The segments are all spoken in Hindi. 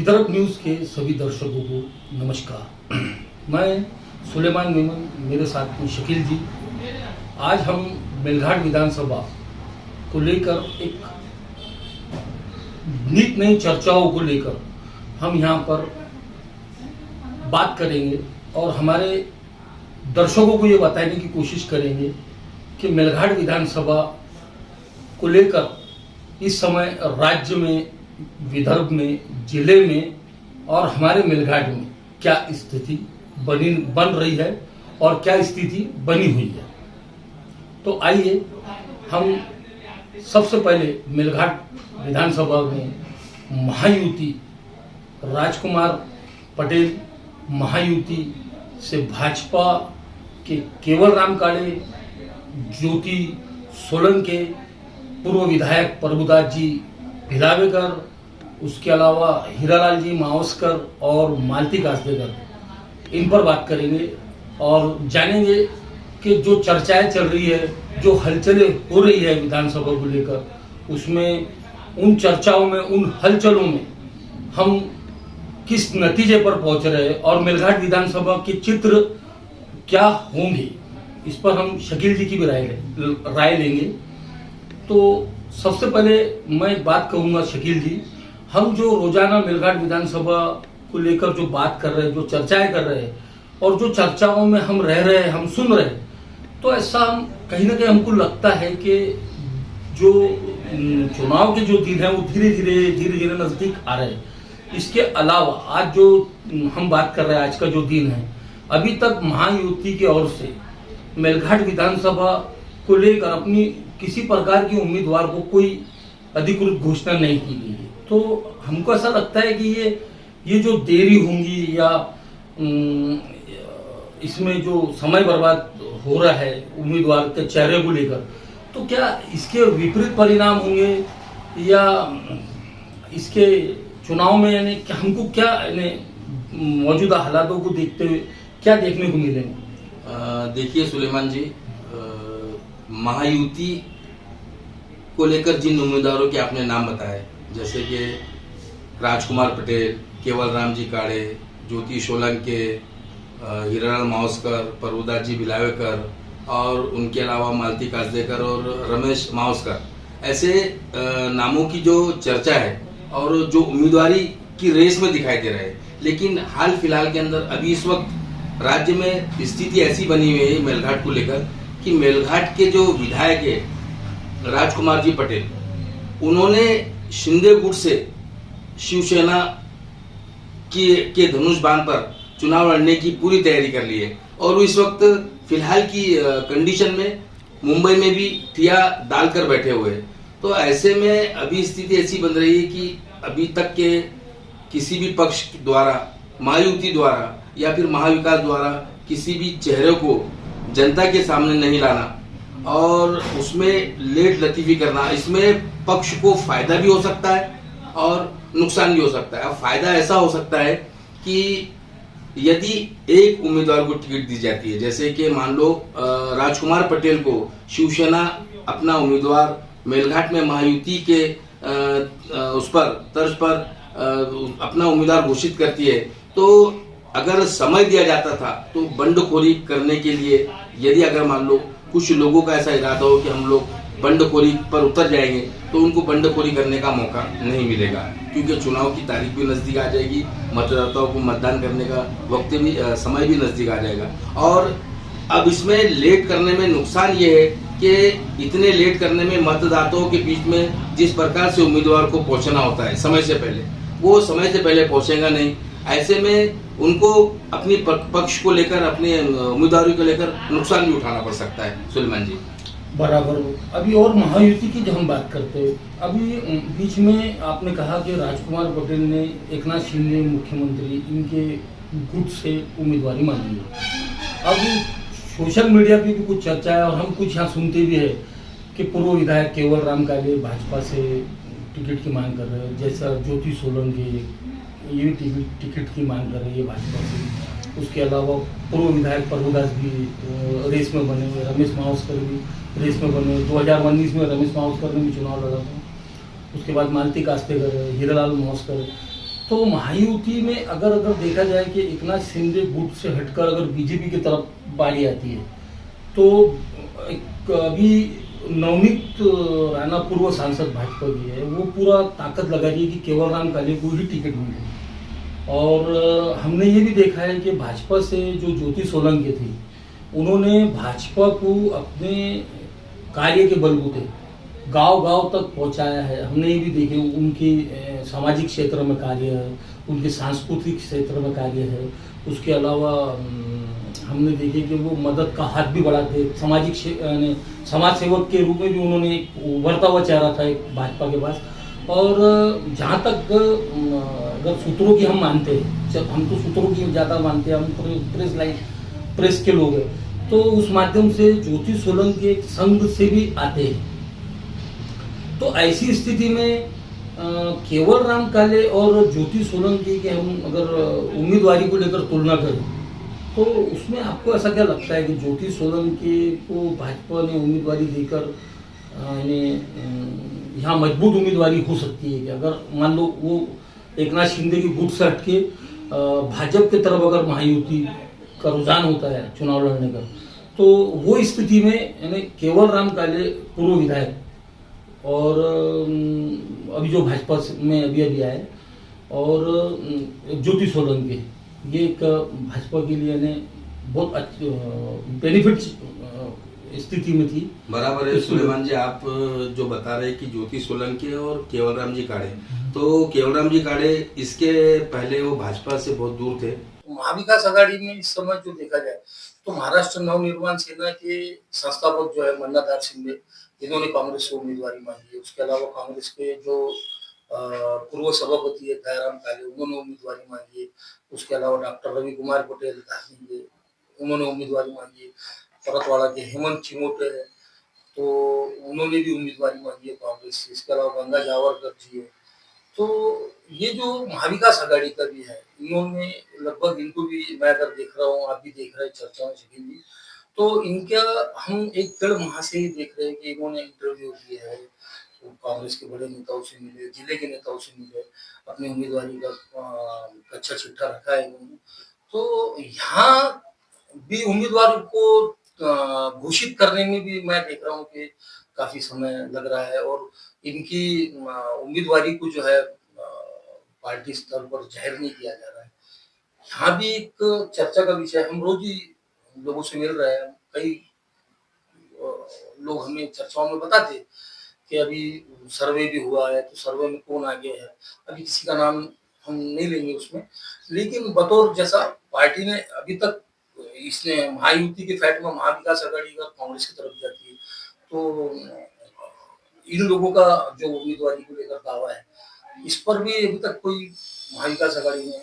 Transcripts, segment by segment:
विदर्भ न्यूज़ के सभी दर्शकों को नमस्कार। मैं सुलेमान मेमन, मेरे साथ में शकील जी। आज हम मेलघाट विधानसभा को लेकर एक नित नई चर्चाओं को लेकर हम यहाँ पर बात करेंगे और हमारे दर्शकों को ये बताने की कोशिश करेंगे कि मेलघाट विधानसभा को लेकर इस समय राज्य में, विदर्भ में, जिले में और हमारे मेलघाट में क्या स्थिति बन रही है और क्या स्थिति बनी हुई है। तो आइए हम सबसे पहले मेलघाट विधानसभा में महायुति राजकुमार पटेल महायुति से भाजपा के केवल राम काड़े, ज्योति सोलंके, पूर्व विधायक प्रभुदास जी भिलावेकर, उसके अलावा हीरालाल जी मावस्कर और मालती कासदेकर, इन पर बात करेंगे और जानेंगे कि जो चर्चाएं चल रही है, जो हलचलें हो रही है विधानसभा को लेकर, उसमें उन चर्चाओं में, उन हलचलों में हम किस नतीजे पर पहुंच रहे हैं और मेलघाट विधानसभा के चित्र क्या होंगे, इस पर हम शकील जी की भी राय लेंगे। तो सबसे पहले मैं एक बात कहूंगा शकील जी, हम जो रोजाना मेलघाट विधानसभा को लेकर जो बात कर रहे हैं, जो चर्चाएं कर रहे हैं और जो चर्चाओं में हम रह रहे हैं, हम सुन रहे हैं, तो ऐसा हम कहीं ना कहीं हमको लगता है कि जो चुनाव के जो दिन है वो धीरे धीरे नजदीक आ रहे हैं। इसके अलावा आज जो हम बात कर रहे हैं, आज का जो दिन है, अभी तक महायुति की ओर से मेलघाट विधानसभा को लेकर अपनी किसी प्रकार की उम्मीदवार को कोई अधिकृत घोषणा नहीं की गई है। तो हमको ऐसा लगता है कि ये जो देरी होंगी या इसमें जो समय बर्बाद हो रहा है उम्मीदवार के चेहरे को लेकर, तो क्या इसके विपरीत परिणाम होंगे या इसके चुनाव में यानी कि हमको क्या मौजूदा हालातों को देखते हुए क्या देखने को मिलेंगे? देखिए सुलेमान जी, महायुति को लेकर जिन उम्मीदवारों के आपने नाम बताए, जैसे कि राजकुमार पटेल, केवल राम जी काड़े, ज्योति सोलंके, हीरालाल मावस्कर, प्रभुदास जी भिलावेकर और उनके अलावा मालती कासदेकर और रमेश मावस्कर, ऐसे नामों की जो चर्चा है और जो उम्मीदवारी की रेस में दिखाई दे रहे हैं। लेकिन हाल फिलहाल के अंदर अभी इस वक्त राज्य में स्थिति ऐसी बनी हुई है मेलघाट को लेकर कि मेलघाट के जो विधायक है राजकुमार जी पटेल, उन्होंने शिंदे गुट से शिवसेना के धनुष बाण पर चुनाव लड़ने की पूरी तैयारी कर ली है और इस वक्त फिलहाल की कंडीशन में मुंबई में भी ठिया डालकर बैठे हुए हैं। तो ऐसे में अभी स्थिति ऐसी बन रही है कि अभी तक के किसी भी पक्ष द्वारा, महायुति द्वारा या फिर महाविकास द्वारा किसी भी चेहरे को जनता के सामने नहीं लाना और उसमें लेट लतीफी करना, इसमें पक्ष को फायदा भी हो सकता है और नुकसान भी हो सकता है। अब फायदा ऐसा हो सकता है कि यदि एक उम्मीदवार को टिकट दी जाती है, जैसे कि मान लो राजकुमार पटेल को शिवसेना अपना उम्मीदवार मेलघाट में महायुति के उस पर तर्ज पर अपना उम्मीदवार घोषित करती है, तो अगर समय दिया जाता था तो बंडखोरी करने के लिए, यदि अगर मान लो कुछ लोगों का ऐसा इरादा हो कि हम लोग बंडखोरी पर उतर जाएंगे, तो उनको बंडखोरी करने का मौका नहीं मिलेगा, क्योंकि चुनाव की तारीख भी नजदीक आ जाएगी, मतदाताओं को मतदान करने का वक्त भी, समय भी नजदीक आ जाएगा। और अब इसमें लेट करने में नुकसान ये है कि इतने लेट करने में मतदाताओं के बीच में जिस प्रकार से उम्मीदवार को पहुंचना होता है समय से पहले, वो समय से पहले पहुंचेगा नहीं। ऐसे में उनको अपनी पक्ष को लेकर, अपने उम्मीदवारों को लेकर नुकसान भी उठाना पड़ सकता है। सुलेमान जी बराबर। अभी और महायुति की जब हम बात करते हैं, अभी बीच में आपने कहा कि राजकुमार पटेल ने एकनाथ शिंदे मुख्यमंत्री, इनके गुट से उम्मीदवारी मांगी है। अब सोशल मीडिया पे भी कुछ चर्चा है और हम कुछ यहाँ सुनते भी है कि पूर्व विधायक केवल राम काड़े भाजपा से टिकट की मांग कर रहे हैं, जैसा ज्योति सोलंके ये टिकट की मांग कर रही है भाजपा से। उसके अलावा पूर्व विधायक प्रभुदास भी रेस में बने हुए, रमेश मावस्कर भी रेस में बने। 2019 में रमेश मावस्कर ने भी चुनाव लड़ा था। उसके बाद मालती कासदेकर, हीरालाल मावस्कर, तो महायुति में अगर अगर देखा जाए कि एकनाथ शिंदे गुट से हटकर अगर बीजेपी की तरफ बारी आती है, तो एक अभी नवनीत राणा पूर्व सांसद भाजपा की है, वो पूरा ताकत लगा रही है कि केवल राम काले को ही टिकट मिले। और हमने ये भी देखा है कि भाजपा से जो ज्योति सोलंकी थी, उन्होंने भाजपा को अपने कार्य के बलबूते गांव गांव तक पहुंचाया है। हमने ये भी देखे उनकी सामाजिक क्षेत्र में कार्य है, उनके सांस्कृतिक क्षेत्र में कार्य है। उसके अलावा हमने देखे कि वो मदद का हाथ भी बढ़ाते, समाज सेवक के रूप में भी उन्होंने एक उभरता हुआ चेहरा था एक भाजपा के पास। और जहाँ तक अगर सूत्रों की हम मानते हैं, जब हम तो सूत्रों की ज़्यादा मानते हैं, हम प्रेस के लोग हैं, तो उस माध्यम से ज्योति सोलंकी के संघ से भी आते हैं। तो ऐसी स्थिति में केवल राम काले और ज्योति सोलंकी के हम अगर उम्मीदवारी को लेकर तुलना करें, तो उसमें आपको ऐसा क्या लगता है कि ज्योति सोलंकी को भाजपा ने उम्मीदवारी देकर यहाँ मजबूत उम्मीदवारी हो सकती है कि अगर मान लो वो एकनाथ शिंदे की गुट से हटके भाजपा की तरफ अगर महायुति का रुझान होता है चुनाव लड़ने का, तो वो स्थिति में यानी केवल राम काले पूर्व विधायक और अभी जो भाजपा में अभी आए, और ज्योति सोलंकी, ये एक भाजपा के लिए ने बहुत अच्छी बेनिफिट स्थिति में थी। बराबर है सुलेमान जी, आप जो बता रहे हैं कि ज्योति सोलंकी और केवलराम जी काड़े, तो केवलराम जी काड़े इसके पहले वो भाजपा से बहुत दूर थे। महाविकास आघाड़ी में इस समय जो देखा जाए तो महाराष्ट्र नवनिर्माण सेना के संस्थापक जो है मन्नादार शिंदे, इन्होंने कांग्रेस से उम्मीदवारी मांगी है। उसके अलावा कांग्रेस के जो पूर्व सभापति है दयाराम काले, उन्होंने उम्मीदवारी मांगी है। उसके अलावा डॉक्टर रवि कुमार पटेल धारसिंगे, उन्होंने उम्मीदवारी मांगी है। परतवाड़ा के हेमंत चिमोटे है, तो उन्होंने भी उम्मीदवारी मांगी है कांग्रेस से। इसके अलावा गंगा जावरकर जी है। तो ये जो महाविकास आघाड़ी का भी है, इन्होंने लगभग, इनको भी मैं अगर देख रहा हूँ, आप भी देख रहे हैं चर्चा में शकील जी, तो इनका हम एक 1.5 माह से ही देख रहे हैं कि इन्होंने इंटरव्यू दिए है, तो कांग्रेस के बड़े नेताओं से मिले, जिले के नेताओं से मिले, अपनी उम्मीदवारी का कच्चा चिट्ठा रखा है इन्होंने। तो यहाँ भी उम्मीदवार को घोषित करने में भी मैं देख रहा हूँ कि काफी समय लग रहा है, और इनकी उम्मीदवारी को जो है पार्टी स्तर पर जाहिर नहीं किया जा रहा है। यहाँ भी एक चर्चा का विषय, हम रोज ही लोगों से मिल रहे हैं, कई लोग हमें चर्चाओं में बताते कि अभी सर्वे भी हुआ है, तो सर्वे में कौन आगे है, अभी किसी का नाम हम नहीं लेंगे उसमें, लेकिन बतौर जैसा पार्टी ने अभी तक, इसने महायुति के फैट में महाविकास आघाड़ी का कांग्रेस की तरफ जाती है, तो इन लोगों का जो उम्मीदवारी को लेकर दावा है, इस पर भी अभी तक कोई महाविकास आघाड़ी ने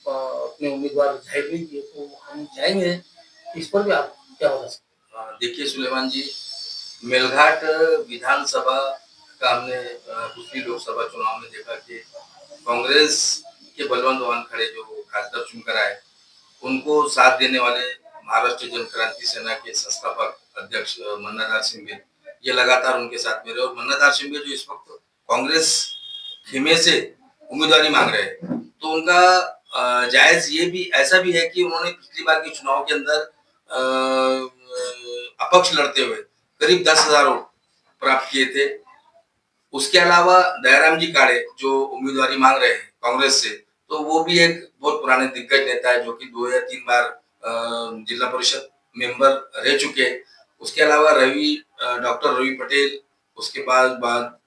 अपने उम्मीदवार जाहिर नहीं किए, तो हम जाएंगे इस पर भी। आप क्या बता सकते देखिए सुलेमान जी, मेलघाट विधानसभा का हमने पिछली लोकसभा चुनाव में देखा कि कांग्रेस के बलवंत वानखड़े जो खासदार चुनकर आए, उनको साथ देने वाले महाराष्ट्र जन क्रांति सेना के संस्थापक अध्यक्ष मन्नादार शिंदे, ये लगातार उनके साथ में रहे। और मन्नादार शिंदे जो इस वक्त कांग्रेस खेमे से उम्मीदवारी मांग रहे हैं, तो उनका जायज ये भी ऐसा भी है कि उन्होंने पिछली बार के चुनाव के अंदर अपक्ष लड़ते हुए करीब 10,000 वोट प्राप्त किए थे। उसके अलावा दयाराम जी काड़े जो उम्मीदवारी मांग रहे हैं कांग्रेस से, तो वो भी एक बहुत पुराने दिग्गज नेता है, जो कि 2 या 3 बार जिला परिषद मेंबर रह चुके हैं। उसके अलावा डॉक्टर रवि पटेल, उसके बाद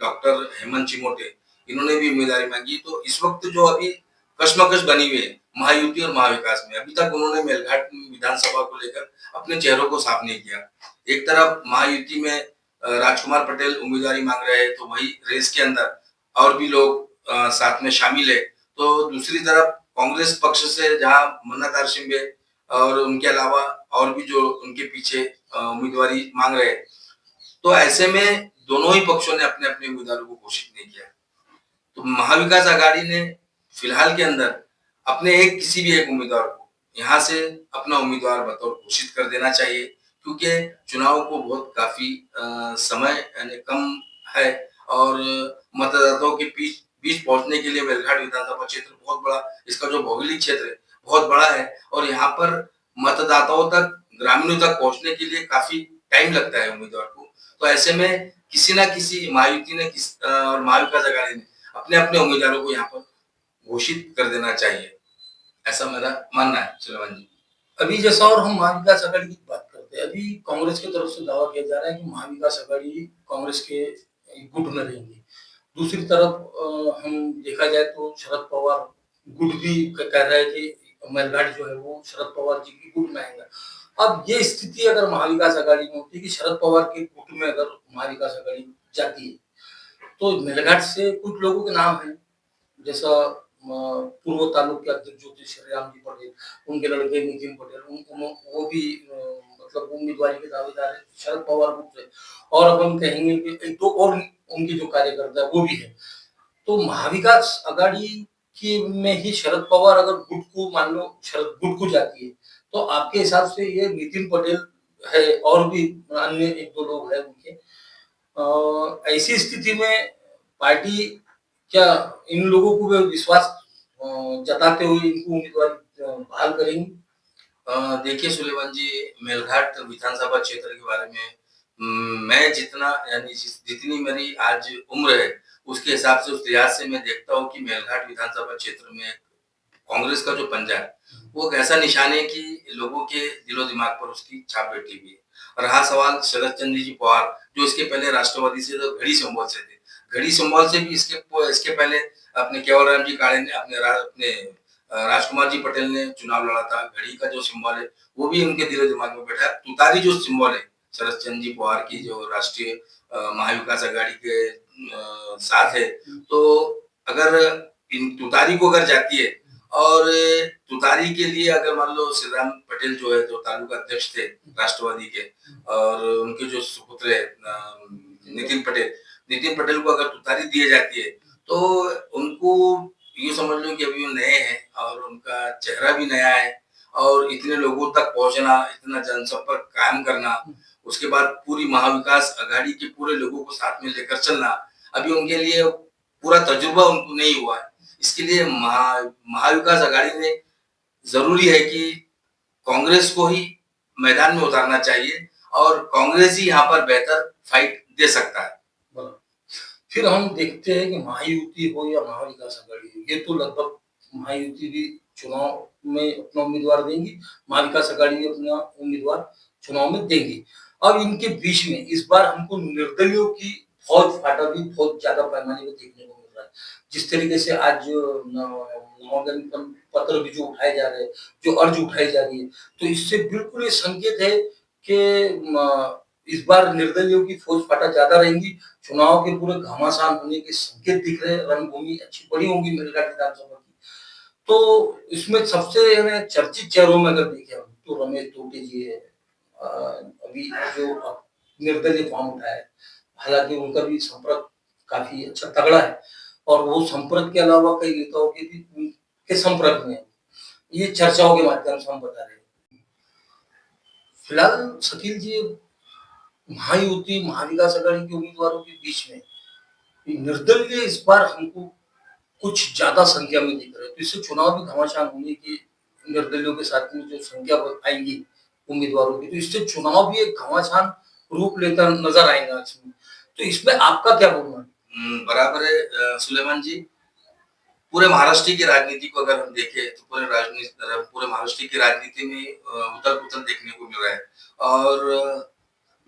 डॉक्टर हेमंत चिमोटे, इन्होंने भी उम्मीदवारी मांगी। तो इस वक्त जो अभी कश्मकश बनी हुई है महायुति और महाविकास में, अभी तक उन्होंने मेलघाट विधानसभा को लेकर अपने चेहरों को साफ नहीं किया। एक तरफ महायुति में राजकुमार पटेल उम्मीदवारी मांग रहे हैं, तो वही रेस के अंदर और भी लोग साथ में शामिल है। तो दूसरी तरफ कांग्रेस पक्ष से जहां मन्नादार शिंदे और उनके अलावा और भी जो उनके पीछे उम्मीदवारी मांग रहे हैं, तो ऐसे में दोनों ही पक्षों ने अपने अपने उम्मीदवारों को घोषित नहीं किया। तो महाविकास आघाड़ी ने फिलहाल के अंदर अपने किसी भी एक उम्मीदवार को यहाँ से अपना उम्मीदवार बतौर घोषित कर देना चाहिए, क्योंकि चुनाव को बहुत काफी समय यानी कम है, और मतदाताओं के बीच पहुंचने के लिए मेलघाट विधानसभा क्षेत्र बहुत बड़ा, इसका जो भौगोलिक क्षेत्र है बहुत बड़ा है और यहाँ पर मतदाताओं तक, ग्रामीणों तक पहुंचने के लिए काफी टाइम लगता है उम्मीदवार को। तो ऐसे में किसी ना किसी महायुति ने और महाविकास अघाड़ी ने अपने अपने उम्मीदवारों को यहाँ पर घोषित कर देना चाहिए, ऐसा मेरा मानना है सुलेमान जी। अभी जैसा और हम महाविकास आघाड़ी की बात करते हैं, अभी कांग्रेस की तरफ से दावा किया जा रहा है कि महाविकास आघाड़ी कांग्रेस के गुट में रहेंगी। दूसरी तरफ हम देखा जाए तो शरद पवार गुट भी कह रहा है कि मेलघाट जो है वो शरद पवार जी की गुट में आएगा। अब ये स्थिति अगर महाविकास आघाड़ी में होती है कि शरद पवार के गुट में अगर महाविकास आघाड़ी जाती है, तो मेलघाट से कुछ लोगों के नाम है, जैसा पूर्व तालुक के अध्यक्ष ज्योति श्रीराम जी पटेल, उनके लड़के नितिन पटेल, वो भी मतलब उम्मीदवारी के दावेदार है शरद पवार गुट से। और अब हम कहेंगे कि एक दो और उनके जो कार्यकर्ता है वो भी है। तो महाविकास आघाड़ी की में ही शरद पवार अगर गुट को मान लो शरद गुट को जाती है, तो आपके हिसाब से ये नितिन पटेल है और भी अन्य एक दो लोग हैं उनके, ऐसी स्थिति में पार्टी क्या इन लोगों को भी विश्वास जताते हुए इनको उम्मीदवारी बहाल करेंगी? देखिए सुलेमान जी, मेलघाट विधानसभा क्षेत्र के बारे में मैं जितना यानी जितनी मेरी आज उम्र है उसके हिसाब से, उस लिहाज से मैं देखता हूँ कि मेलघाट विधानसभा क्षेत्र में कांग्रेस का जो पंजा है वो एक ऐसा निशान है कि लोगों के दिलो दिमाग पर उसकी छाप बैठी हुई है। और रहा सवाल शरद चंद्र जी पवार, जो इसके पहले राष्ट्रवादी से तो घड़ी संभल से थे, घड़ी संभल से भी इसके पहले अपने केवल राम जी काले ने अपने राजकुमार जी पटेल ने चुनाव लड़ा था। घड़ी का जो सिंबल है वो भी उनके दिलो दिमाग में बैठा है। तुतारी जो सिंबल है शरद चंद्र जी पवार की, जो राष्ट्रीय महाविकास आघाड़ी के साथ है, तो अगर इन तुतारी को अगर जाती है और तुतारी के लिए अगर मान लो श्रीराम पटेल जो है, जो तालुका अध्यक्ष थे राष्ट्रवादी के, और उनके जो सुपुत्र है नितिन पटेल को अगर तुतारी दी जाती है तो उनको यूँ समझ लो कि अभी वो नए हैं और उनका चेहरा भी नया है और इतने लोगों तक पहुंचना, इतना जनसंपर्क कायम करना, उसके बाद पूरी महाविकास आघाड़ी के पूरे लोगों को साथ में लेकर चलना, अभी उनके लिए पूरा तजुर्बा उनको नहीं हुआ है। इसके लिए महाविकास आघाड़ी ने जरूरी है कि कांग्रेस को ही मैदान में उतारना चाहिए और कांग्रेस ही यहाँ पर बेहतर फाइट दे सकता है। फिर हम देखते हैं कि महायुति हो या महाविकास आघाड़ी हो, ये तो लगभग महायुति भी चुनाव में अपना उम्मीदवार देंगी, महाविकास आघाड़ी भी अपना उम्मीदवार चुनाव में देंगी। अब इनके बीच में इस बार हमको निर्दलियों की फौज फाटा भी बहुत ज्यादा पैमाने पर देखने को मिल रहा है। जिस तरीके से आज नामांकन पत्र भी जो उठाए जा रहे हैं, जो अर्ज उठाई जा रही है, तो इससे बिल्कुल ये संकेत है कि इस बार निर्दलियों की फौज फाटा ज्यादा रहेंगी। चुनाव के पूरे घमासान होने के संकेत दिख रहे हैं, रणभूमि अच्छी बड़ी होंगी मेलघाट विधानसभा की। तो इसमें सबसे चर्चित चेहरों में अगर देखें हम तो रमेश तोटे जी है, अभी जो निर्दलीय फॉर्म उठाया है, हालांकि उनका भी संपर्क काफी अच्छा तगड़ा है और वो संपर्क के अलावा कई नेताओं के भी उनके संपर्क में है। ये चर्चाओं के माध्यम से हम बता रहे हैं। फिलहाल शकील जी, महायुति महाविकास आघाड़ी के उम्मीदवारों के बीच में निर्दलीय इस बार हमको कुछ ज्यादा संख्या में दिख रहे हैं, तो इससे चुनाव भी घमासान होने की, निर्दलियों के साथ में जो संख्या आएंगी उम्मीदवारों की, तो इससे चुनाव भी एक घमासान रूप लेकर नजर आएगा इसमें। तो इसमें आपका क्या बोलना है? बराबर है सुलेमान जी। पूरे महाराष्ट्र की राजनीति को अगर हम देखें तो पूरे महाराष्ट्र की राजनीति में उथल पुथल देखने को मिल रहा है और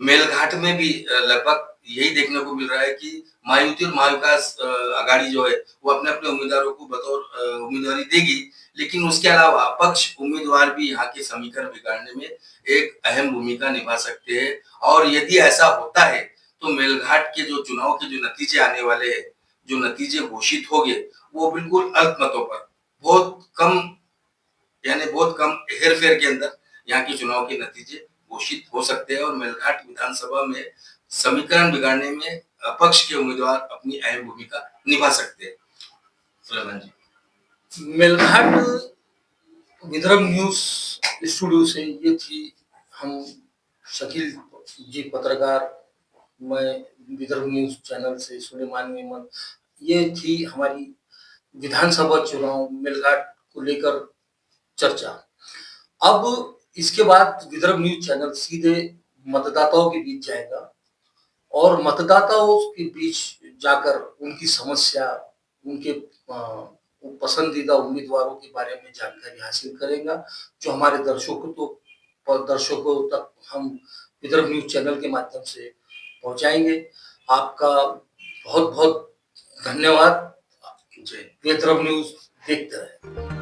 मेलघाट में भी लगभग यही देखने को मिल रहा है कि महायुति और महाविकास आघाड़ी जो है वो अपने अपने उम्मीदवारों को बतौर उम्मीदवारी देगी, लेकिन उसके अलावा अपक्ष उम्मीदवार भी यहाँ के समीकरण बिगाड़ने में एक अहम भूमिका निभा सकते हैं। और यदि ऐसा होता है तो मेलघाट के जो चुनाव के जो नतीजे आने वाले हैं, जो नतीजे घोषित हो गए, वो बिल्कुल अल्प मतों पर बहुत कम हेरफेर के अंदर यहाँ के चुनाव के नतीजे घोषित हो सकते हैं और मेलघाट विधानसभा में समीकरण बिगाड़ने में अपक्ष के उम्मीदवार अपनी अहम भूमिका निभा सकते हैं। सुलेमान जी, मेलघाट विदर्भ न्यूज स्टूडियो से ये थी हम शकील जी पत्रकार, मैं विदर्भ न्यूज चैनल से सुलेमान मेमन, ये थी हमारी विधानसभा चुनाव मेलघाट को लेकर चर्चा। अब इसके बाद विदर्भ न्यूज चैनल सीधे मतदाताओं के बीच जाएगा और मतदाताओं के बीच जाकर उनकी समस्या, उनके पसंदीदा उम्मीदवारों के बारे में जानकारी हासिल करेगा, जो हमारे दर्शकों तक हम विदर्भ न्यूज चैनल के माध्यम से पहुंचाएंगे। आपका बहुत बहुत धन्यवाद। विदर्भ न्यूज देखते रहे।